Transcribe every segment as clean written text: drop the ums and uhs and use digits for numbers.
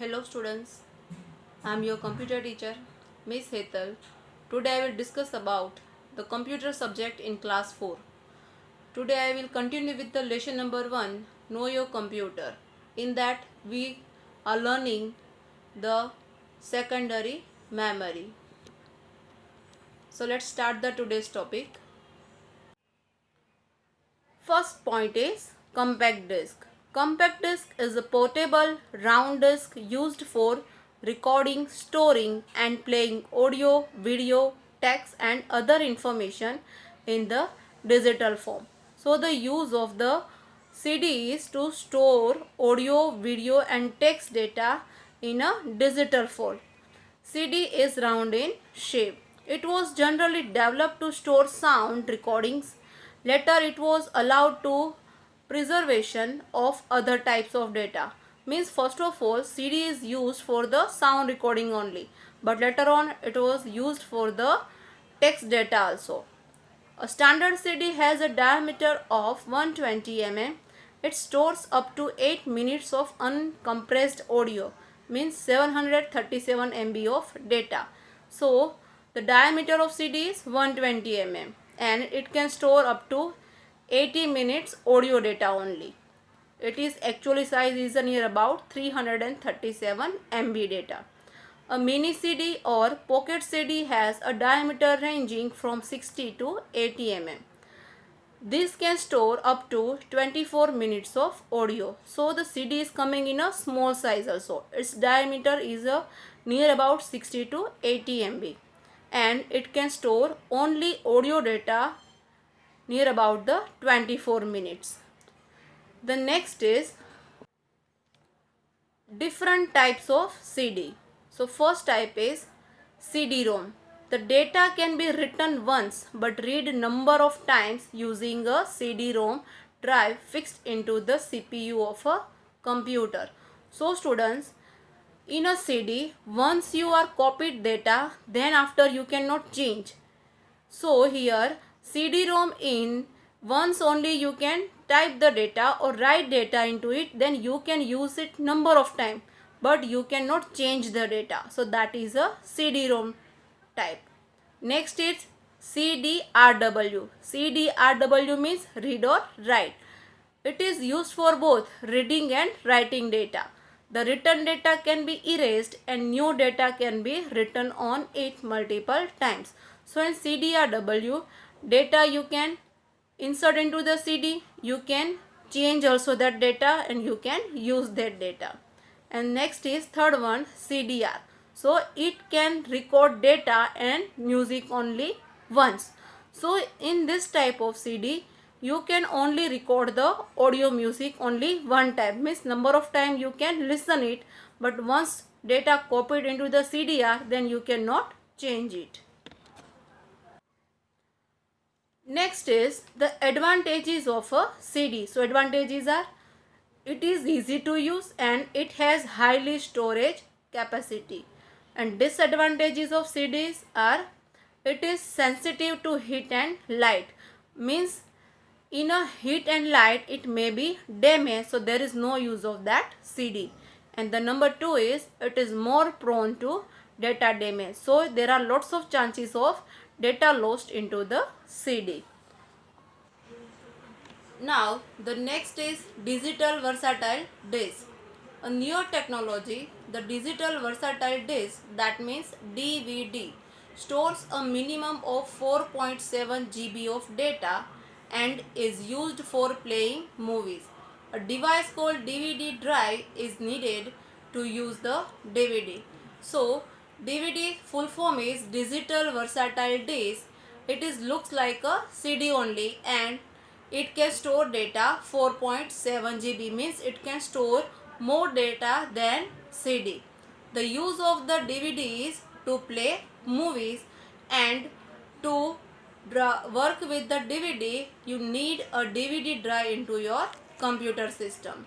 Hello students, I am your computer teacher Miss Hetal. Today I will discuss about the computer subject in class 4. Today I will continue with the lesson number 1, Know Your Computer. In that we are learning the secondary memory. So let's start the today's topic. First point is compact disc. Compact disc is a portable round disc used for recording, storing and playing audio, video, text and other information in the digital form. So the use of the CD is to store audio, video and text data in a digital form. CD is round in shape. It was generally developed to store sound recordings. Later it was allowed to preservation of other types of data. Means first of all CD is used for the sound recording only, but later on it was used for the text data also. A standard CD has a diameter of 120 mm. It stores up to 8 minutes of uncompressed audio, means 737 MB of data. So the diameter of CD is 120 mm and it can store up to 80 minutes audio data only. It is actually size is near about 337 MB data. A mini CD or pocket CD has a diameter ranging from 60 to 80 mm. This can store up to 24 minutes of audio. So the CD is coming in a small size also. Its diameter is near about 60 to 80 MB and it can store only audio data near about the 24 minutes. The next is different types of CD. So first type is CD-ROM. The data can be written once but read number of times using a CD-ROM drive fixed into the CPU of a computer. So students, in a CD, once you are copied data, then after you cannot change. So here CD-ROM in once only you can type the data or write data into it, then you can use it number of time, but you cannot change the data. So that is a CD-ROM type. Next is CDRW. CDRW means read or write. It is used for both reading and writing data. The written data can be erased and new data can be written on it multiple times. So in CDRW, data you can insert into the CD, you can change also that data and you can use that data. And next is third one, CDR. So it can record data and music only once. So in this type of CD, you can only record the audio music only one time. Means number of time you can listen it, but once data copied into the CDR, then you cannot change it. Next is the advantages of a CD. So advantages are it is easy to use and it has highly storage capacity. And disadvantages of CDs are it is sensitive to heat and light. Means in a heat and light it may be damaged, so there is no use of that CD. And the number 2 is it is more prone to data damage. So there are lots of chances of data lost into the CD. Now the next is digital versatile disk. A newer technology, the digital versatile disk, that means DVD, stores a minimum of 4.7 GB of data and is used for playing movies. A device called DVD drive is needed to use the DVD. So DVD full form is digital versatile disk. It is looks like a CD only and it can store data 4.7 GB, means it can store more data than CD. The use of the DVD is to play movies, and to work with the DVD you need a DVD drive into your computer system.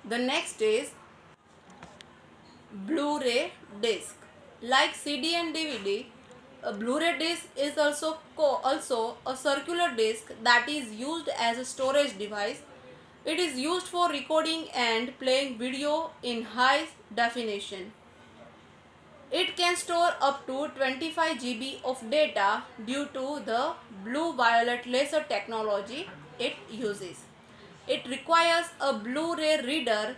The next is Blu-ray disc. Like CD and DVD, a Blu-ray disc is also a circular disc that is used as a storage device. It is used for recording and playing video in high definition. It can store up to 25 GB of data due to the blue-violet laser technology it uses. It requires a Blu-ray reader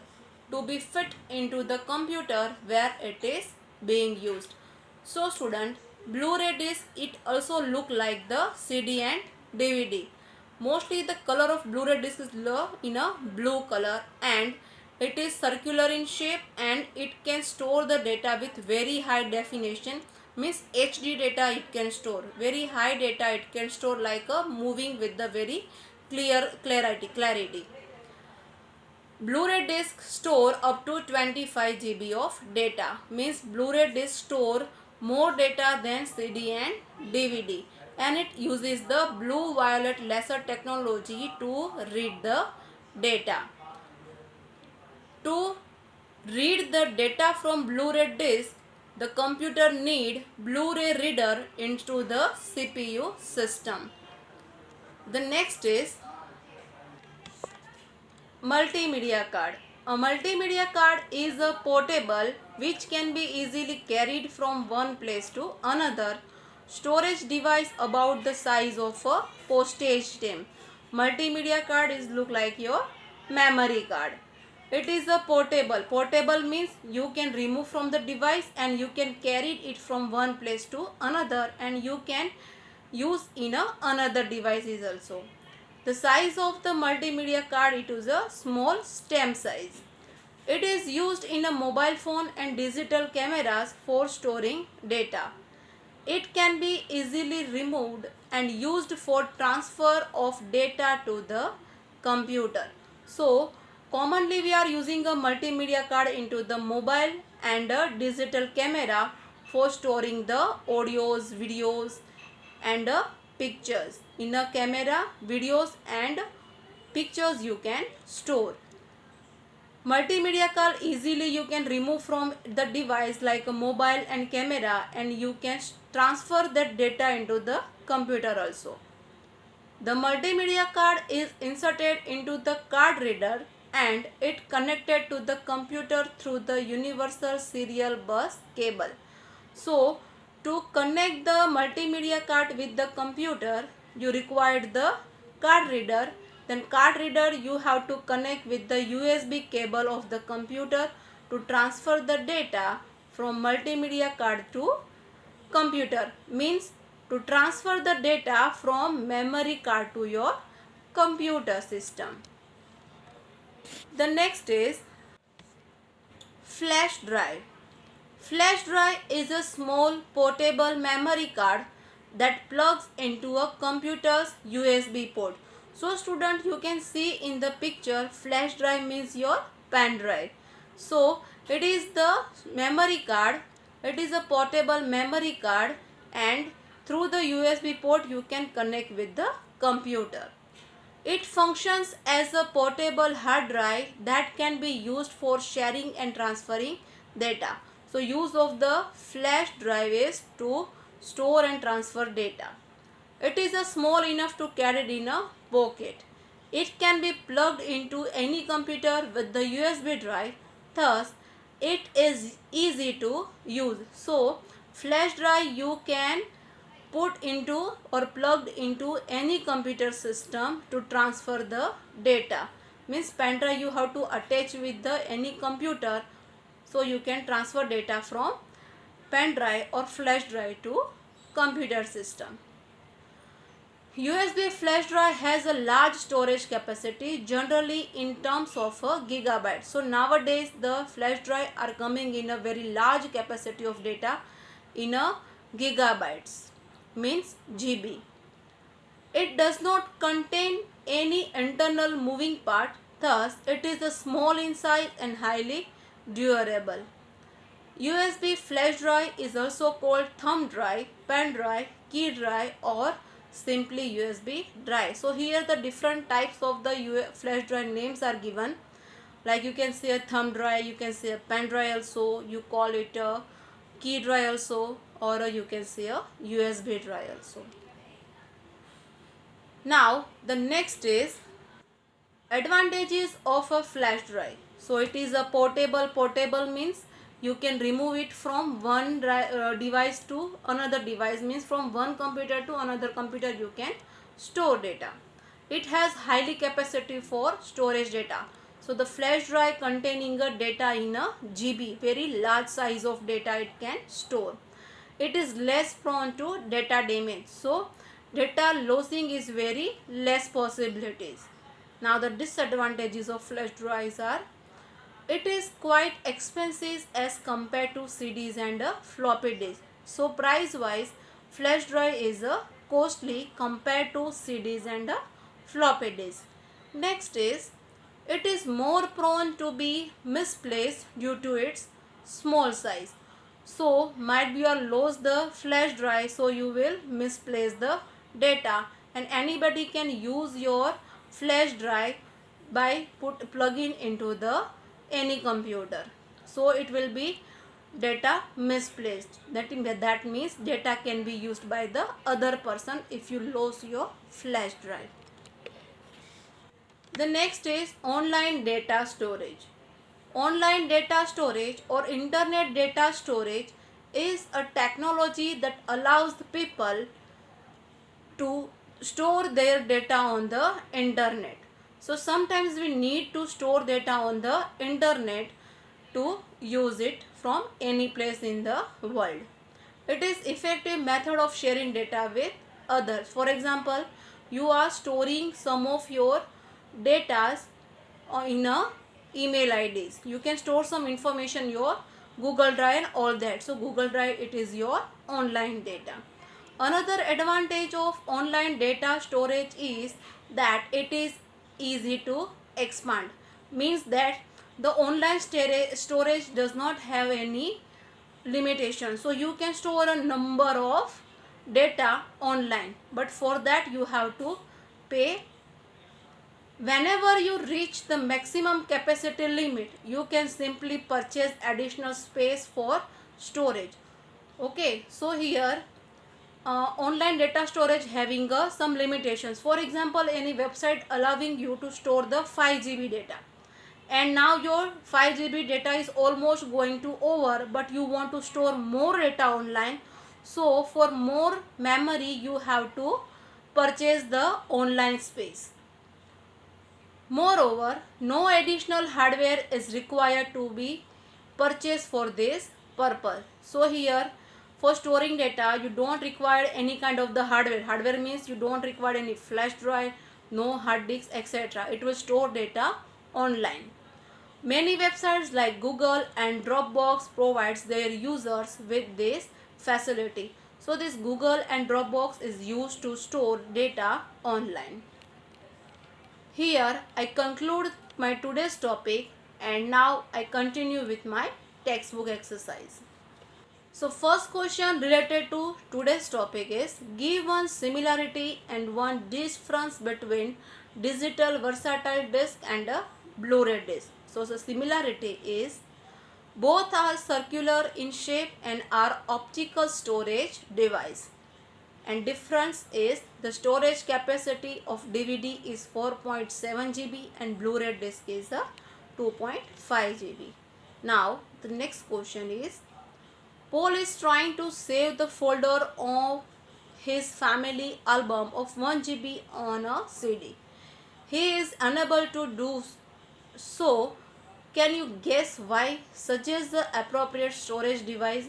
to be fit into the computer where it is being used. So student, Blu-ray disc it also look like the CD and DVD. Mostly the color of Blu-ray disc is in a blue color, and it is circular in shape, and it can store the data with very high definition, means HD data it can store. Very high data it can store, like a moving with the very clarity. Blu-ray disc store up to 25 GB of data, means Blu-ray disc store more data than CD and DVD, and it uses the blue-violet laser technology to read the data. To read the data from Blu-ray disc, the computer need Blu-ray reader into the CPU system. The next is multimedia card. A multimedia card is a portable which can be easily carried from one place to another storage device about the size of a postage stamp. Multimedia card is look like your memory card. It is a portable. Portable means you can remove from the device and you can carry it from one place to another, and you can use in another devices also. The size of the multimedia card, it is a small stamp size. It is used in a mobile phone and digital cameras for storing data. It can be easily removed and used for transfer of data to the computer. So, commonly we are using a multimedia card into the mobile and a digital camera for storing the audios, videos and pictures. In a camera, videos and pictures you can store. Multimedia card easily you can remove from the device like a mobile and camera, and you can transfer that data into the computer also. The multimedia card is inserted into the card reader and it connected to the computer through the universal serial bus cable. So, to connect the multimedia card with the computer, you required the card reader. Then card reader you have to connect with the USB cable of the computer to transfer the data from multimedia card to computer. Means to transfer the data from memory card to your computer system. The next is flash drive. Flash drive is a small portable memory card that plugs into a computer's USB port. So student, you can see in the picture, flash drive means your pen drive. So it is the memory card. It is a portable memory card, and through the USB port you can connect with the computer. It functions as a portable hard drive that can be used for sharing and transferring data. So use of the flash drive is to store and transfer data. It is a small enough to carry it in a pocket. It can be plugged into any computer with the USB drive. Thus, it is easy to use. So, flash drive you can put into or plugged into any computer system to transfer the data. Means pen drive you have to attach with the any computer, so you can transfer data from pen drive or flash drive to computer system. USB flash drive has a large storage capacity, generally in terms of a gigabyte. So nowadays the flash drive are coming in a very large capacity of data in a gigabytes, means GB. It does not contain any internal moving part, thus it is a small in size and highly durable. USB flash drive is also called thumb drive, pen drive, key drive or simply USB drive. So here the different types of the flash drive names are given. Like you can say a thumb drive, you can say a pen drive also, you call it a key drive also, or you can say a USB drive also. Now the next is Advantages of a flash drive. So it is a portable. Portable means you can remove it from one device to another device, means from one computer to another computer you can store data. It has highly capacity for storage data. So the flash drive containing a data in a GB, very large size of data it can store. It is less prone to data damage. So data losing is very less possibilities. Now the disadvantages of flash drives are, it is quite expensive as compared to CDs and floppy disk. So price wise, flash drive is costly compared to CDs and floppy disk. Next is, it is more prone to be misplaced due to its small size. So might be you lose the flash drive, so you will misplace the data, and anybody can use your flash drive by plugging into the any computer. So it will be data misplaced. That means data can be used by the other person if you lose your flash drive. The next is online data storage. Online data storage or internet data storage is a technology that allows the people to store their data on the internet. So sometimes we need to store data on the internet to use it from any place in the world. It is effective method of sharing data with others. For example, you are storing some of your data in a email IDs. You can store some information your Google Drive and all that. So Google Drive, it is your online data. Another advantage of online data storage is that it is easy to expand. Means that the online storage does not have any limitation. So you can store a number of data online, but for that you have to pay. Whenever you reach the maximum capacity limit, you can simply purchase additional space for storage. Okay, so here online data storage having some limitations. For example, any website allowing you to store the 5 GB data, and now your 5 GB data is almost going to over, but you want to store more data online. So for more memory you have to purchase the online space. Moreover, no additional hardware is required to be purchased for this purpose. So here for storing data you don't require any kind of the hardware. Hardware means you don't require any flash drive, no hard disk, etc. It will store data online. Many websites like Google and Dropbox provides their users with this facility. So this Google and Dropbox is used to store data online. Here I conclude my today's topic, and now I continue with my textbook exercise. So first question related to today's topic is, give one similarity and one difference between digital versatile disk and a Blu-ray disc. So the similarity is, both are circular in shape and are optical storage device. And difference is, the storage capacity of DVD is 4.7 GB and Blu-ray disc is 2.5 GB. Now the next question is, Paul is trying to save the folder of his family album of 1 GB on a CD. He is unable to do so. Can you guess why? Suggest the appropriate storage device.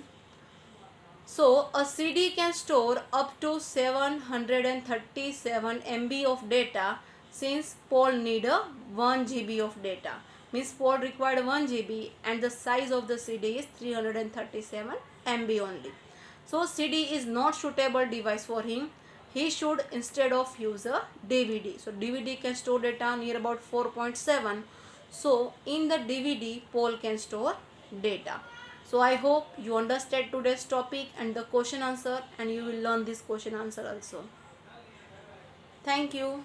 So a CD can store up to 737 MB of data, since Paul need a 1 GB of data. Means Paul required 1 GB and the size of the CD is 337 MB only. So CD is not suitable device for him. He should instead of use a DVD. So DVD can store data near about 4.7. So in the DVD Paul can store data. So I hope you understand today's topic and the question answer, and you will learn this question answer also. Thank you.